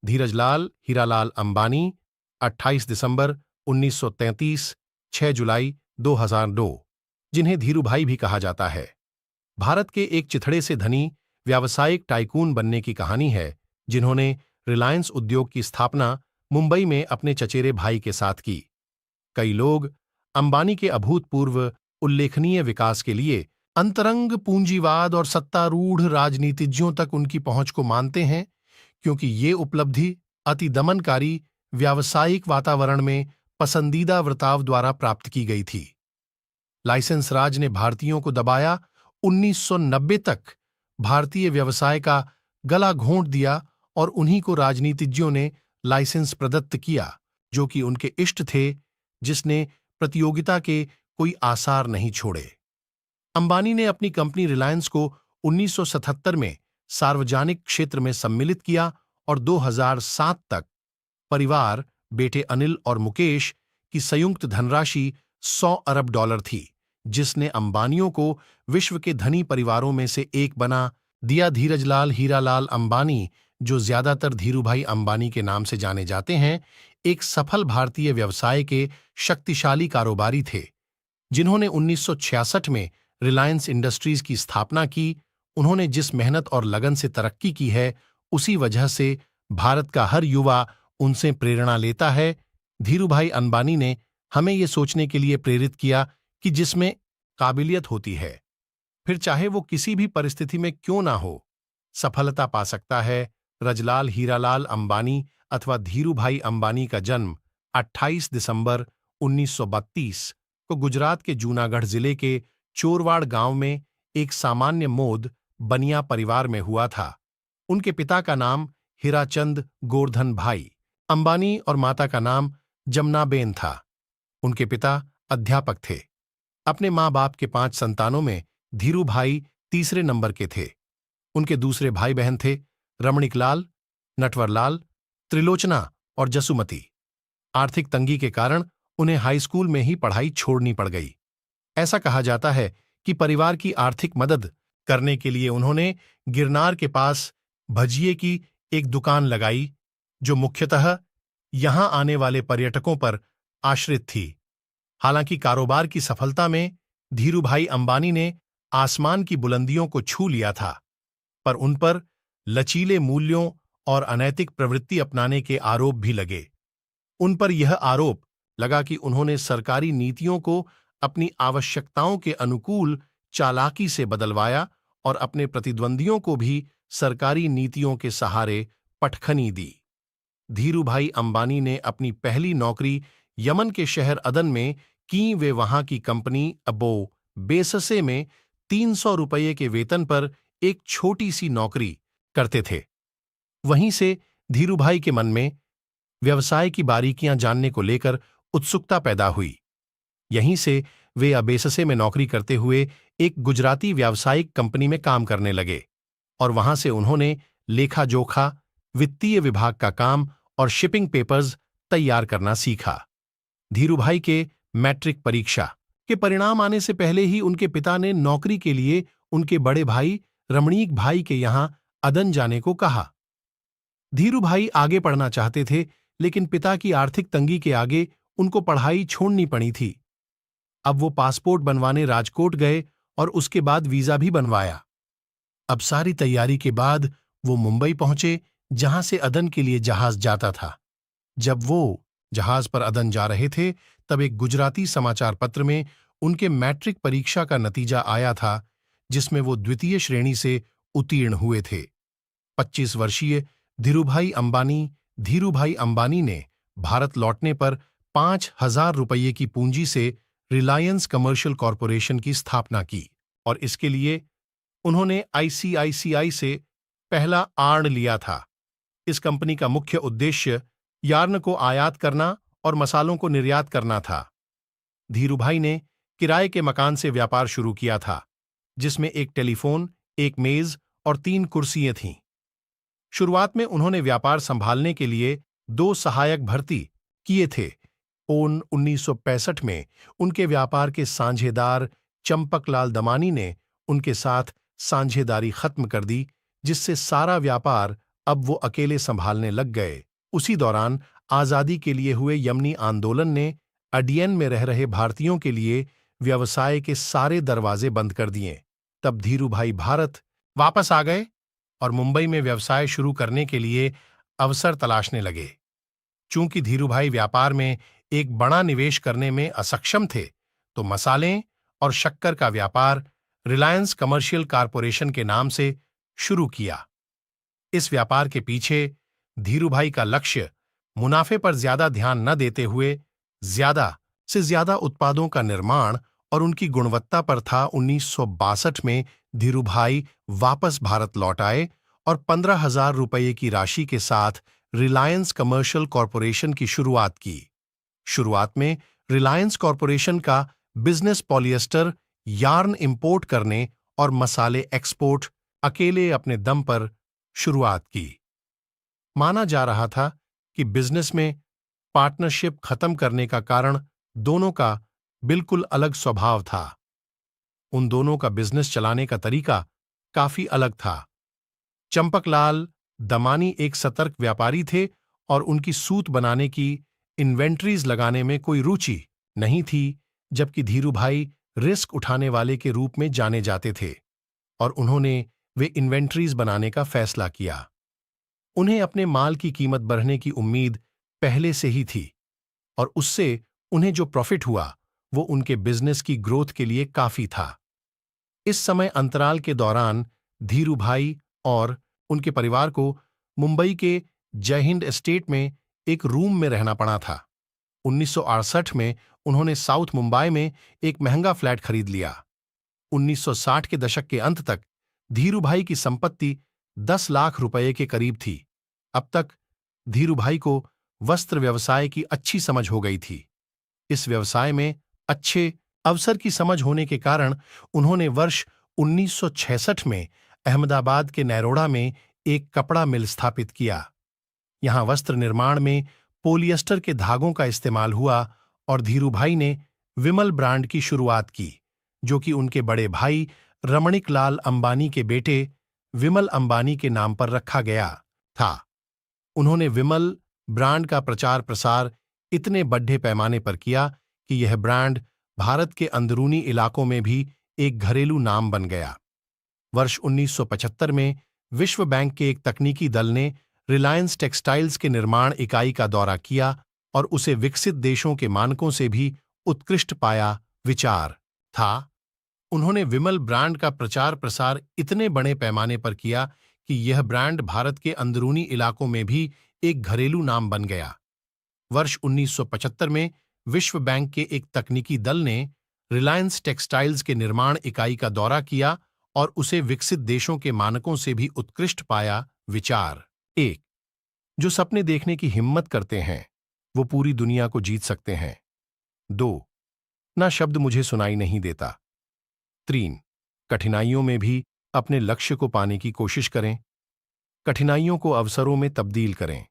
धीरजलाल हीरालाल अंबानी 28 दिसंबर 1933, 6 जुलाई 2002, जिन्हें धीरूभाई भी कहा जाता है, भारत के एक चिथड़े से धनी व्यावसायिक टाइकून बनने की कहानी है, जिन्होंने रिलायंस उद्योग की स्थापना मुंबई में अपने चचेरे भाई के साथ की। कई लोग अंबानी के अभूतपूर्व उल्लेखनीय विकास के लिए अंतरंग पूंजीवाद और सत्तारूढ़ राजनीतिज्ञों तक उनकी पहुंच को मानते हैं, क्योंकि ये उपलब्धि अति दमनकारी व्यावसायिक वातावरण में पसंदीदा वर्ताव द्वारा प्राप्त की गई थी। लाइसेंस राज ने भारतीयों को दबाया। 1990 तक भारतीय व्यवसाय का गला घोंट दिया और उन्हीं को राजनीतिज्ञों ने लाइसेंस प्रदत्त किया, जो कि उनके इष्ट थे, जिसने प्रतियोगिता के कोई आसार नहीं छोड़े। अंबानी ने अपनी कंपनी रिलायंस को 1977 में सार्वजनिक क्षेत्र में सम्मिलित किया और 2007 तक परिवार, बेटे अनिल और मुकेश की संयुक्त धनराशि $100 अरब थी, जिसने अंबानियों को विश्व के धनी परिवारों में से एक बना दिया। धीरजलाल हीरालाल अंबानी, जो ज्यादातर धीरूभाई अंबानी के नाम से जाने जाते हैं, एक सफल भारतीय व्यवसाय के शक्तिशाली कारोबारी थे, जिन्होंने 1966 में रिलायंस इंडस्ट्रीज की स्थापना की। उन्होंने जिस मेहनत और लगन से तरक्की की है, उसी वजह से भारत का हर युवा उनसे प्रेरणा लेता है। धीरूभाई अंबानी ने हमें ये सोचने के लिए प्रेरित किया कि जिसमें काबिलियत होती है, फिर चाहे वो किसी भी परिस्थिति में क्यों ना हो, सफलता पा सकता है। रजलाल हीरालाल अंबानी अथवा धीरूभाई अंबानी का जन्म 28 दिसंबर 1932 को गुजरात के जूनागढ़ जिले के चोरवाड़ गांव में एक सामान्य मोद बनिया परिवार में हुआ था। उनके पिता का नाम हीराचंद गोवर्धन भाई अंबानी और माता का नाम जमनाबेन था। उनके पिता अध्यापक थे। अपने माँ बाप के 5 संतानों में धीरूभाई तीसरे नंबर के थे। उनके दूसरे भाई बहन थे रमणीकलाल, नटवरलाल, त्रिलोचना और जसुमती। आर्थिक तंगी के कारण उन्हें हाई स्कूल में ही पढ़ाई छोड़नी पड़ गई। ऐसा कहा जाता है कि परिवार की आर्थिक मदद करने के लिए उन्होंने गिरनार के पास भजिए की एक दुकान लगाई, जो मुख्यतः यहां आने वाले पर्यटकों पर आश्रित थी। हालांकि कारोबार की सफलता में धीरूभाई अंबानी ने आसमान की बुलंदियों को छू लिया था, पर उन पर लचीले मूल्यों और अनैतिक प्रवृत्ति अपनाने के आरोप भी लगे। उन पर यह आरोप लगा कि उन्होंने सरकारी नीतियों को अपनी आवश्यकताओं के अनुकूल चालाकी से बदलवाया और अपने प्रतिद्वंदियों को भी सरकारी नीतियों के सहारे पटखनी दी। धीरूभाई अंबानी ने अपनी पहली नौकरी यमन के शहर अदन में की। वे वहां की कंपनी अबो बेससे में 300 रुपये के वेतन पर एक छोटी सी नौकरी करते थे। वहीं से धीरूभाई के मन में व्यवसाय की बारीकियां जानने को लेकर उत्सुकता पैदा हुई। यहीं से वे अबेससे में नौकरी करते हुए एक गुजराती व्यावसायिक कंपनी में काम करने लगे और वहां से उन्होंने लेखा जोखा, वित्तीय विभाग का काम और शिपिंग पेपर्स तैयार करना सीखा। धीरूभाई के मैट्रिक परीक्षा के परिणाम आने से पहले ही उनके पिता ने नौकरी के लिए उनके बड़े भाई रमणीक भाई के यहां अदन जाने को कहा। धीरूभाई आगे पढ़ना चाहते थे, लेकिन पिता की आर्थिक तंगी के आगे उनको पढ़ाई छोड़नी पड़ी थी। अब वो पासपोर्ट बनवाने राजकोट गए और उसके बाद वीजा भी बनवाया। अब सारी तैयारी के बाद वो मुंबई पहुंचे, जहां से अदन के लिए जहाज जाता था। जब वो जहाज पर अदन जा रहे थे, तब एक गुजराती समाचार पत्र में उनके मैट्रिक परीक्षा का नतीजा आया था, जिसमें वो द्वितीय श्रेणी से उत्तीर्ण हुए थे। 25 वर्षीय धीरूभाई अंबानी ने भारत लौटने पर 5,000 रुपये की पूंजी से रिलायंस कमर्शियल कॉरपोरेशन की स्थापना की और इसके लिए उन्होंने ICICI से पहला आर्ण लिया था। इस कंपनी का मुख्य उद्देश्य यार्न को आयात करना और मसालों को निर्यात करना था। धीरूभाई ने किराए के मकान से व्यापार शुरू किया था, जिसमें एक टेलीफोन, एक मेज और 3 कुर्सियां थीं। शुरुआत में उन्होंने व्यापार संभालने के लिए 2 सहायक भर्ती किए थे। 1965 में उनके व्यापार के साझेदार चंपकलाल दमानी ने उनके साथ साझेदारी खत्म कर दी, जिससे सारा व्यापार अब वो अकेले संभालने लग गए। उसी दौरान आजादी के लिए हुए यमनी आंदोलन ने अडियन में रह रहे भारतीयों के लिए व्यवसाय के सारे दरवाजे बंद कर दिए। तब धीरूभाई भारत वापस आ गए और मुंबई में व्यवसाय शुरू करने के लिए अवसर तलाशने लगे। चूंकि धीरूभाई व्यापार में एक बड़ा निवेश करने में असक्षम थे, तो मसाले और शक्कर का व्यापार रिलायंस कमर्शियल कारपोरेशन के नाम से शुरू किया। इस व्यापार के पीछे धीरूभाई का लक्ष्य मुनाफे पर ज्यादा ध्यान न देते हुए ज्यादा से ज्यादा उत्पादों का निर्माण और उनकी गुणवत्ता पर था। 1962 में धीरूभाई वापस भारत लौट आए और 15,000 रुपये की राशि के साथ रिलायंस कमर्शियल कॉरपोरेशन की शुरुआत की। शुरुआत में रिलायंस कॉरपोरेशन का बिजनेस पॉलिएस्टर यार्न इंपोर्ट करने और मसाले एक्सपोर्ट अकेले अपने दम पर शुरुआत की। माना जा रहा था कि बिजनेस में पार्टनरशिप खत्म करने का कारण दोनों का बिल्कुल अलग स्वभाव था। उन दोनों का बिजनेस चलाने का तरीका काफी अलग था। चंपकलाल दमानी एक सतर्क व्यापारी थे और उनकी सूत बनाने की इन्वेंट्रीज लगाने में कोई रुचि नहीं थी, जबकि धीरूभाई रिस्क उठाने वाले के रूप में जाने जाते थे और उन्होंने वे इन्वेंट्रीज बनाने का फैसला किया। उन्हें अपने माल की कीमत बढ़ने की उम्मीद पहले से ही थी और उससे उन्हें जो प्रॉफिट हुआ वो उनके बिजनेस की ग्रोथ के लिए काफी था। इस समय अंतराल के दौरान धीरूभाई और उनके परिवार को मुंबई के जय हिंद एस्टेट में एक रूम में रहना पड़ा था। 1968 में उन्होंने साउथ मुंबई में एक महंगा फ्लैट खरीद लिया। 1960 के दशक के अंत तक धीरूभाई की संपत्ति 10 लाख रुपए के करीब थी। अब तक धीरूभाई को वस्त्र व्यवसाय की अच्छी समझ हो गई थी। इस व्यवसाय में अच्छे अवसर की समझ होने के कारण उन्होंने वर्ष 1966 में अहमदाबाद के नैरोडा में एक कपड़ा मिल स्थापित किया। यहां वस्त्र निर्माण में पोलिएस्टर के धागों का इस्तेमाल हुआ और धीरूभाई ने विमल ब्रांड की शुरुआत की, जो कि उनके बड़े भाई रमणिक लाल अंबानी के बेटे विमल अंबानी के नाम पर रखा गया था। उन्होंने विमल ब्रांड का प्रचार प्रसार इतने बड़े पैमाने पर किया कि यह ब्रांड भारत के अंदरूनी इलाकों में भी एक घरेलू नाम बन गया। वर्ष 1975 में विश्व बैंक के एक तकनीकी दल ने रिलायंस टेक्सटाइल्स के निर्माण इकाई का दौरा किया और उसे विकसित देशों के मानकों से भी उत्कृष्ट पाया विचार था। उन्होंने विमल ब्रांड का प्रचार प्रसार इतने बड़े पैमाने पर किया कि यह ब्रांड भारत के अंदरूनी इलाकों में भी एक घरेलू नाम बन गया। वर्ष 1975 में विश्व बैंक के एक तकनीकी दल ने रिलायंस टेक्सटाइल्स के निर्माण इकाई का दौरा किया और उसे विकसित देशों के मानकों से भी उत्कृष्ट पाया विचार। 1. जो सपने देखने की हिम्मत करते हैं वो पूरी दुनिया को जीत सकते हैं। 2. ना शब्द मुझे सुनाई नहीं देता। 3. कठिनाइयों में भी अपने लक्ष्य को पाने की कोशिश करें। कठिनाइयों को अवसरों में तब्दील करें।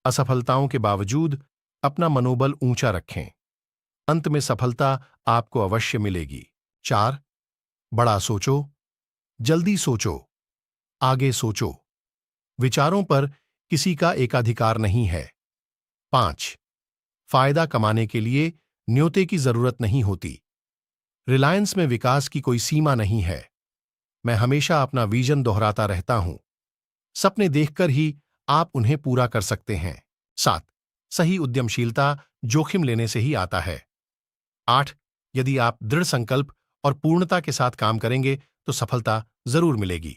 असफलताओं के बावजूद अपना मनोबल ऊंचा रखें। अंत में सफलता आपको अवश्य मिलेगी। 4. बड़ा सोचो, जल्दी सोचो, आगे सोचो। विचारों पर किसी का एकाधिकार नहीं है। 5. फायदा कमाने के लिए न्योते की जरूरत नहीं होती। रिलायंस में विकास की कोई सीमा नहीं है। मैं हमेशा अपना विजन दोहराता रहता हूं। सपने देखकर ही आप उन्हें पूरा कर सकते हैं। 7. सही उद्यमशीलता जोखिम लेने से ही आता है। 8. यदि आप दृढ़ संकल्प और पूर्णता के साथ काम करेंगे तो सफलता जरूर मिलेगी।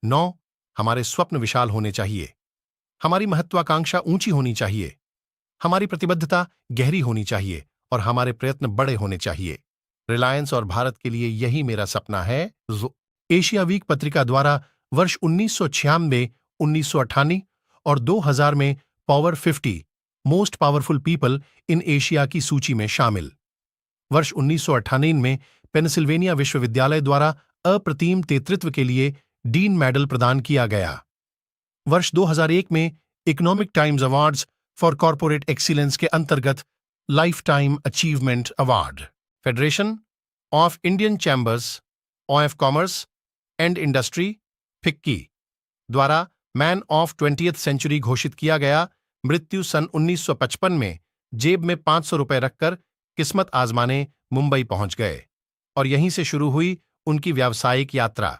9. हमारे स्वप्न विशाल होने चाहिए। हमारी महत्वाकांक्षा ऊंची होनी चाहिए। हमारी प्रतिबद्धता गहरी होनी चाहिए और हमारे प्रयत्न बड़े होने चाहिए। रिलायंस और भारत के लिए यही मेरा सपना है। एशिया वीक पत्रिका द्वारा वर्ष 1996, 1998 और 2000 में power 50 most powerful people in Asia की सूची में शामिल। वर्ष 1998 में पेंसिल्वेनिया विश्वविद्यालय द्वारा अप्रतिम नेतृत्व के लिए डीन मेडल प्रदान किया गया। वर्ष 2001 में economic times awards for corporate excellence के अंतर्गत life time achievement award federation of Indian chambers of commerce and industry FICCI द्वारा मैन ऑफ 20th सेंचुरी घोषित किया गया। मृत्यु सन 1955 में जेब में 500 रुपए रखकर किस्मत आजमाने मुंबई पहुंच गए और यहीं से शुरू हुई उनकी व्यावसायिक यात्रा।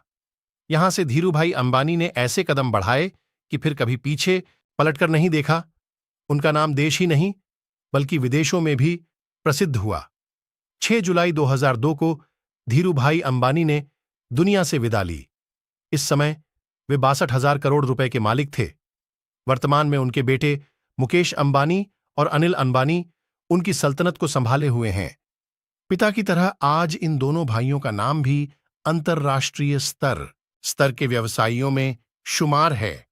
यहां से धीरूभाई अंबानी ने ऐसे कदम बढ़ाए कि फिर कभी पीछे पलटकर नहीं देखा। उनका नाम देश ही नहीं बल्कि विदेशों में भी प्रसिद्ध हुआ। 6 जुलाई 2002 को धीरूभाई अंबानी ने दुनिया से विदा ली। इस समय वे 62,000 करोड़ रुपए के मालिक थे। वर्तमान में उनके बेटे मुकेश अंबानी और अनिल अंबानी उनकी सल्तनत को संभाले हुए हैं। पिता की तरह आज इन दोनों भाइयों का नाम भी अंतर्राष्ट्रीय स्तर के व्यवसायियों में शुमार है।